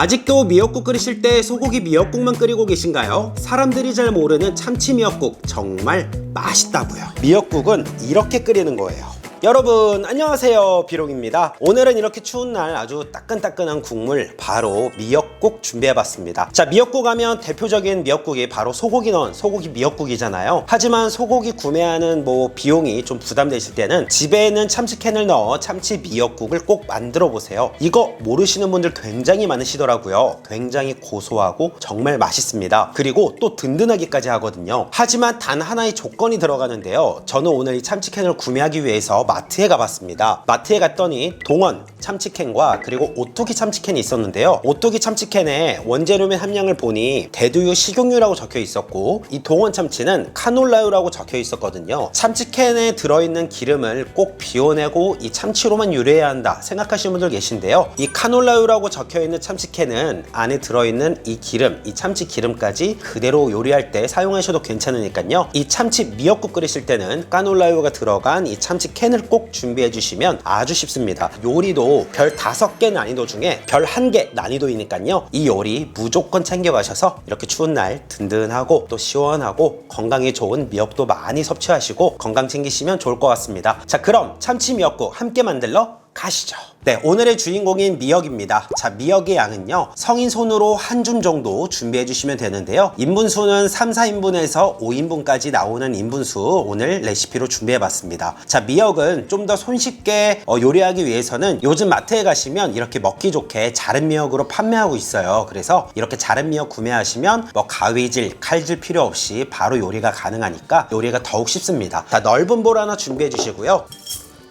아직도 미역국 끓이실 때 소고기 미역국만 끓이고 계신가요? 사람들이 잘 모르는 참치 미역국 정말 맛있다고요. 미역국은 이렇게 끓이는 거예요. 여러분 안녕하세요, 비롱입니다. 오늘은 이렇게 추운 날 아주 따끈따끈한 국물, 바로 미역국 준비해봤습니다. 자, 미역국 하면 대표적인 미역국이 바로 소고기 넣은 소고기 미역국이잖아요. 하지만 소고기 구매하는 비용이 좀 부담되실 때는 집에 있는 참치캔을 넣어 참치 미역국을 꼭 만들어 보세요. 이거 모르시는 분들 굉장히 많으시더라고요. 굉장히 고소하고 정말 맛있습니다. 그리고 또 든든하기까지 하거든요. 하지만 단 하나의 조건이 들어가는데요. 저는 오늘 이 참치캔을 구매하기 위해서 마트에 가봤습니다. 마트에 갔더니 동원 참치캔과 그리고 오토기 참치캔이 있었는데요. 오토기 참치캔의 원재료의 함량을 보니 대두유, 식용유라고 적혀 있었고, 이 동원 참치는 카놀라유라고 적혀 있었거든요. 참치캔에 들어있는 기름을 꼭 비워내고 이 참치로만 요리해야 한다 생각하시는 분들 계신데요. 이 카놀라유라고 적혀 있는 참치캔은 안에 들어있는 이 기름, 이 참치 기름까지 그대로 요리할 때 사용하셔도 괜찮으니까요. 이 참치 미역국 끓이실 때는 카놀라유가 들어간 이 참치캔을 꼭 준비해 주시면 아주 쉽습니다. 요리도 별 5개 난이도 중에 별 1개 난이도이니까요. 이 요리 무조건 챙겨가셔서 이렇게 추운 날 든든하고 또 시원하고 건강에 좋은 미역도 많이 섭취하시고 건강 챙기시면 좋을 것 같습니다. 자, 그럼 참치 미역국 함께 만들러 가시죠. 네, 오늘의 주인공인 미역입니다. 자, 미역의 양은요, 성인 손으로 한 줌 정도 준비해 주시면 되는데요. 인분수는 3, 4인분에서 5인분까지 나오는 인분수 오늘 레시피로 준비해 봤습니다. 자, 미역은 좀 더 손쉽게 요리하기 위해서는 요즘 마트에 가시면 이렇게 먹기 좋게 자른 미역으로 판매하고 있어요. 그래서 이렇게 자른 미역 구매하시면 가위질, 칼질 필요 없이 바로 요리가 가능하니까 요리가 더욱 쉽습니다. 자, 넓은 볼 하나 준비해 주시고요.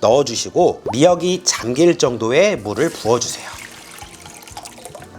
넣어주시고 미역이 잠길 정도의 물을 부어주세요.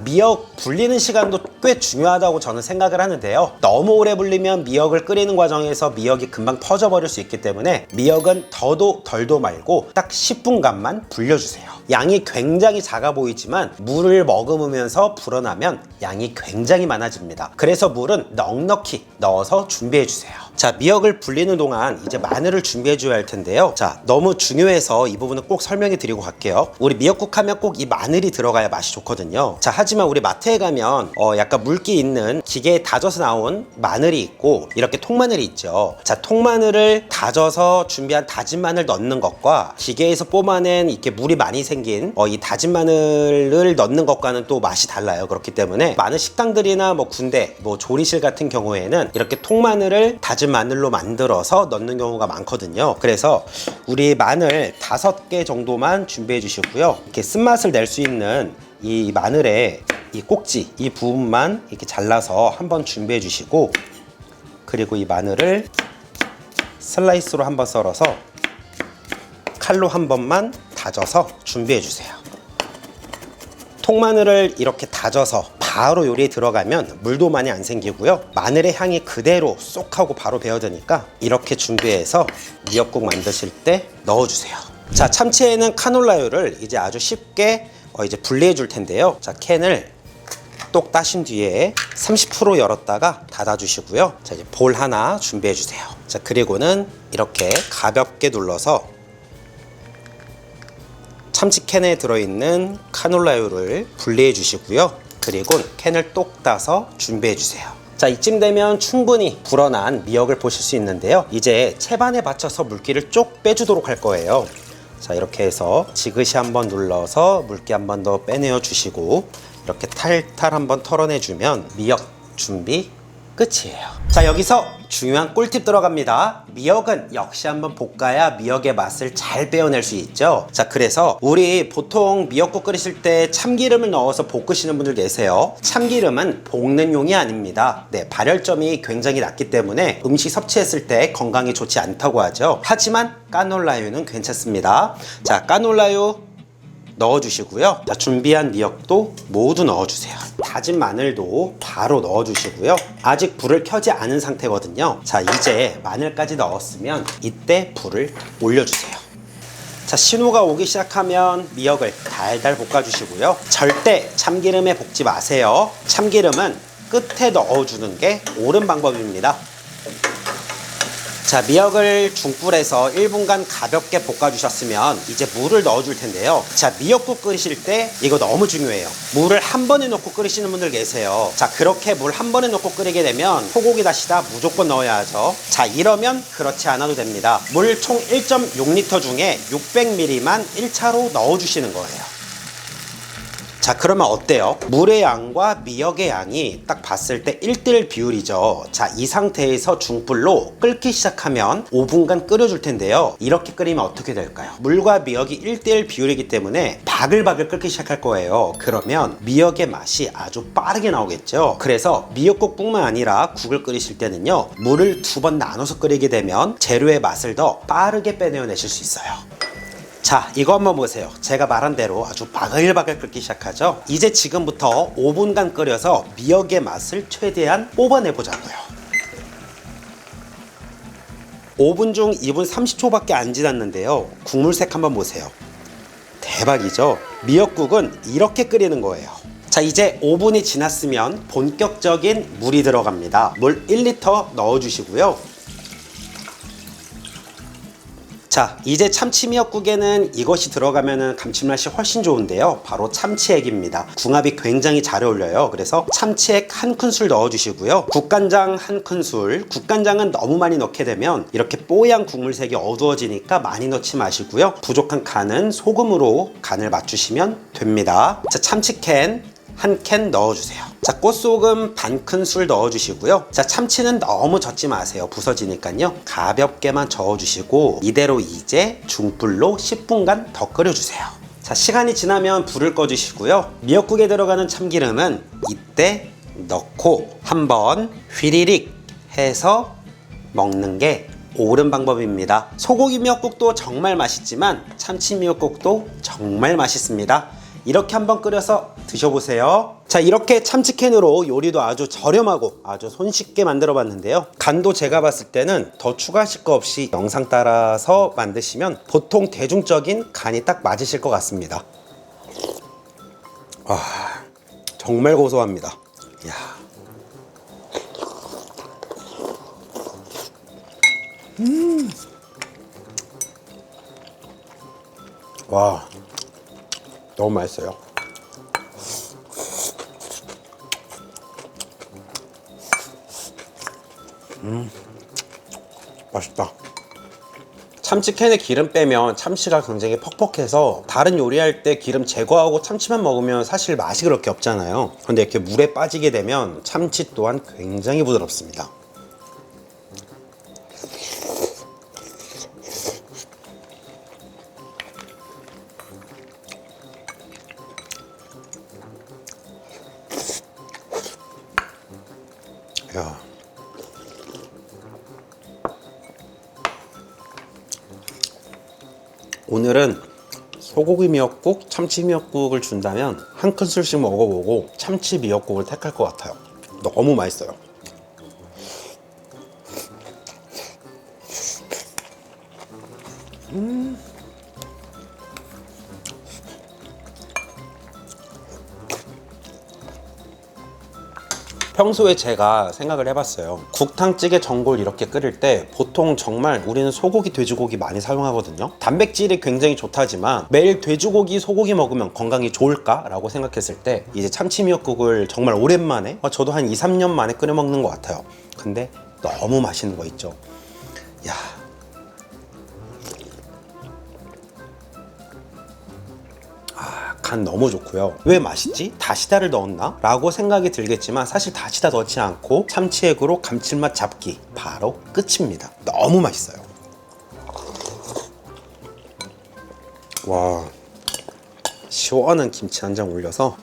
미역 불리는 시간도 꽤 중요하다고 저는 생각을 하는데요. 너무 오래 불리면 미역을 끓이는 과정에서 미역이 금방 퍼져버릴 수 있기 때문에 미역은 더도 덜도 말고 딱 10분간만 불려주세요. 양이 굉장히 작아 보이지만 물을 머금으면서 불어나면 양이 굉장히 많아집니다. 그래서 물은 넉넉히 넣어서 준비해주세요. 자, 미역을 불리는 동안 이제 마늘을 준비해 줘야 할 텐데요. 자, 너무 중요해서 이 부분은 꼭 설명해 드리고 갈게요. 우리 미역국 하면 꼭 이 마늘이 들어가야 맛이 좋거든요. 자, 하지만 우리 마트에 가면 약간 물기 있는 기계에 다져서 나온 마늘이 있고 이렇게 통마늘이 있죠. 자, 통마늘을 다져서 준비한 다진 마늘 넣는 것과 기계에서 뽑아낸 이렇게 물이 많이 생긴 이 다진 마늘을 넣는 것과는 또 맛이 달라요. 그렇기 때문에 많은 식당들이나 군대, 조리실 같은 경우에는 이렇게 통마늘을 다진 마늘로 만들어서 넣는 경우가 많거든요. 그래서 우리 마늘 5개 정도만 준비해 주시고요. 이렇게 쓴맛을 낼 수 있는 이 마늘의 이 꼭지, 이 부분만 이렇게 잘라서 한번 준비해 주시고, 그리고 이 마늘을 슬라이스로 한번 썰어서 칼로 한 번만 다져서 준비해 주세요. 통마늘을 이렇게 다져서 바로 요리에 들어가면 물도 많이 안 생기고요. 마늘의 향이 그대로 쏙 하고 바로 배어드니까 이렇게 준비해서 미역국 만드실 때 넣어주세요. 자, 참치에는 카놀라유를 이제 아주 쉽게 이제 분리해 줄 텐데요. 자, 캔을 똑 따신 뒤에 30% 열었다가 닫아 주시고요. 자, 이제 볼 하나 준비해 주세요. 자, 그리고는 이렇게 가볍게 눌러서 참치캔에 들어있는 카놀라유를 분리해 주시고요. 그리고 캔을 똑 따서 준비해 주세요. 자, 이쯤 되면 충분히 불어난 미역을 보실 수 있는데요. 이제 채반에 받쳐서 물기를 쪽 빼주도록 할 거예요. 자, 이렇게 해서 지그시 한번 눌러서 물기 한 번 더 빼내어 주시고 이렇게 탈탈 한번 털어내 주면 미역 준비 끝이에요. 자, 여기서 중요한 꿀팁 들어갑니다. 미역은 역시 한번 볶아야 미역의 맛을 잘 빼어낼 수 있죠. 자, 그래서 우리 보통 미역국 끓이실 때 참기름을 넣어서 볶으시는 분들 계세요. 참기름은 볶는 용이 아닙니다. 네, 발열점이 굉장히 낮기 때문에 음식 섭취했을 때 건강에 좋지 않다고 하죠. 하지만 카놀라유는 괜찮습니다. 자, 카놀라유 넣어주시고요. 자, 준비한 미역도 모두 넣어주세요. 다진 마늘도 바로 넣어주시고요. 아직 불을 켜지 않은 상태거든요. 자, 이제 마늘까지 넣었으면 이때 불을 올려주세요. 자, 신호가 오기 시작하면 미역을 달달 볶아주시고요. 절대 참기름에 볶지 마세요. 참기름은 끝에 넣어주는 게 옳은 방법입니다. 자, 미역을 중불에서 1분간 가볍게 볶아주셨으면 이제 물을 넣어줄 텐데요. 자, 미역국 끓이실 때 이거 너무 중요해요. 물을 한 번에 넣고 끓이시는 분들 계세요. 자, 그렇게 물 한 번에 넣고 끓이게 되면 소고기 다시다 무조건 넣어야 하죠. 자, 이러면 그렇지 않아도 됩니다. 물 총 1.6리터 중에 600ml만 1차로 넣어주시는 거예요. 자, 그러면 어때요? 물의 양과 미역의 양이 딱 봤을 때 1대1 비율이죠. 자, 이 상태에서 중불로 끓기 시작하면 5분간 끓여줄 텐데요. 이렇게 끓이면 어떻게 될까요? 물과 미역이 1대1 비율이기 때문에 바글바글 끓기 시작할 거예요. 그러면 미역의 맛이 아주 빠르게 나오겠죠. 그래서 미역국뿐만 아니라 국을 끓이실 때는요, 물을 2번 나눠서 끓이게 되면 재료의 맛을 더 빠르게 빼내어내실 수 있어요. 자, 이거 한번 보세요. 제가 말한 대로 아주 바글바글 끓기 시작하죠. 이제 지금부터 5분간 끓여서 미역의 맛을 최대한 뽑아내보자고요. 5분 중 2분 30초밖에 안 지났는데요. 국물색 한번 보세요. 대박이죠? 미역국은 이렇게 끓이는 거예요. 자, 이제 5분이 지났으면 본격적인 물이 들어갑니다. 물 1리터 넣어주시고요. 자, 이제 참치미역국에는 이것이 들어가면 감칠맛이 훨씬 좋은데요. 바로 참치액입니다. 궁합이 굉장히 잘 어울려요. 그래서 참치액 1큰술 넣어주시고요. 국간장 1큰술. 국간장은 너무 많이 넣게 되면 이렇게 뽀얀 국물색이 어두워지니까 많이 넣지 마시고요. 부족한 간은 소금으로 간을 맞추시면 됩니다. 자, 참치캔 1캔 넣어주세요. 자, 꽃소금 반큰술 넣어주시고요. 자, 참치는 너무 젓지 마세요. 부서지니까요. 가볍게만 저어주시고 이대로 이제 중불로 10분간 더 끓여주세요. 자, 시간이 지나면 불을 꺼주시고요. 미역국에 들어가는 참기름은 이때 넣고 한번 휘리릭 해서 먹는 게 옳은 방법입니다. 소고기 미역국도 정말 맛있지만 참치 미역국도 정말 맛있습니다. 이렇게 한번 끓여서 드셔보세요. 자, 이렇게 참치캔으로 요리도 아주 저렴하고 아주 손쉽게 만들어 봤는데요. 간도 제가 봤을 때는 더 추가하실 거 없이 영상 따라서 만드시면 보통 대중적인 간이 딱 맞으실 것 같습니다. 와, 정말 고소합니다. 이야. 와, 너무 맛있어요. 맛있다. 참치캔에 기름 빼면 참치가 굉장히 퍽퍽해서 다른 요리할 때 기름 제거하고 참치만 먹으면 사실 맛이 그렇게 없잖아요. 근데 이렇게 물에 빠지게 되면 참치 또한 굉장히 부드럽습니다. 야. 오늘은 소고기 미역국, 참치 미역국을 준다면 1큰술씩 먹어보고 참치 미역국을 택할 것 같아요. 너무 맛있어요. 평소에 제가 생각을 해봤어요. 국탕찌개 전골 이렇게 끓일 때 보통 정말 우리는 소고기, 돼지고기 많이 사용하거든요. 단백질이 굉장히 좋다지만 매일 돼지고기, 소고기 먹으면 건강이 좋을까? 라고 생각했을 때 이제 참치미역국을 정말 오랜만에 저도 한 2, 3년 만에 끓여 먹는 것 같아요. 근데 너무 맛있는 거 있죠. 야. 간 너무 좋고요. 왜 맛있지? 다시다를 넣었나? 라고 생각이 들겠지만 사실 다시다 넣지 않고 참치액으로 감칠맛 잡기 바로 끝입니다. 너무 맛있어요. 와, 시원한 김치 한 장 올려서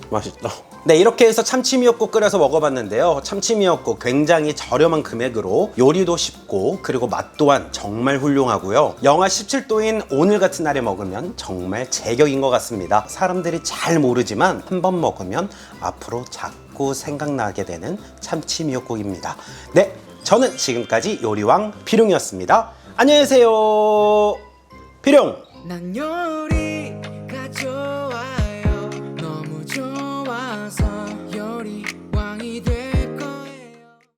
맛있다. 네, 이렇게 해서 참치미역국 끓여서 먹어봤는데요. 참치미역국 굉장히 저렴한 금액으로 요리도 쉽고 그리고 맛 또한 정말 훌륭하고요. 영하 17도인 오늘 같은 날에 먹으면 정말 제격인 것 같습니다. 사람들이 잘 모르지만 한번 먹으면 앞으로 자꾸 생각나게 되는 참치미역국입니다. 네, 저는 지금까지 요리왕 비룡이었습니다. 안녕히 계세요. 비룡! 난 요리가 좋아요. 너무 좋아서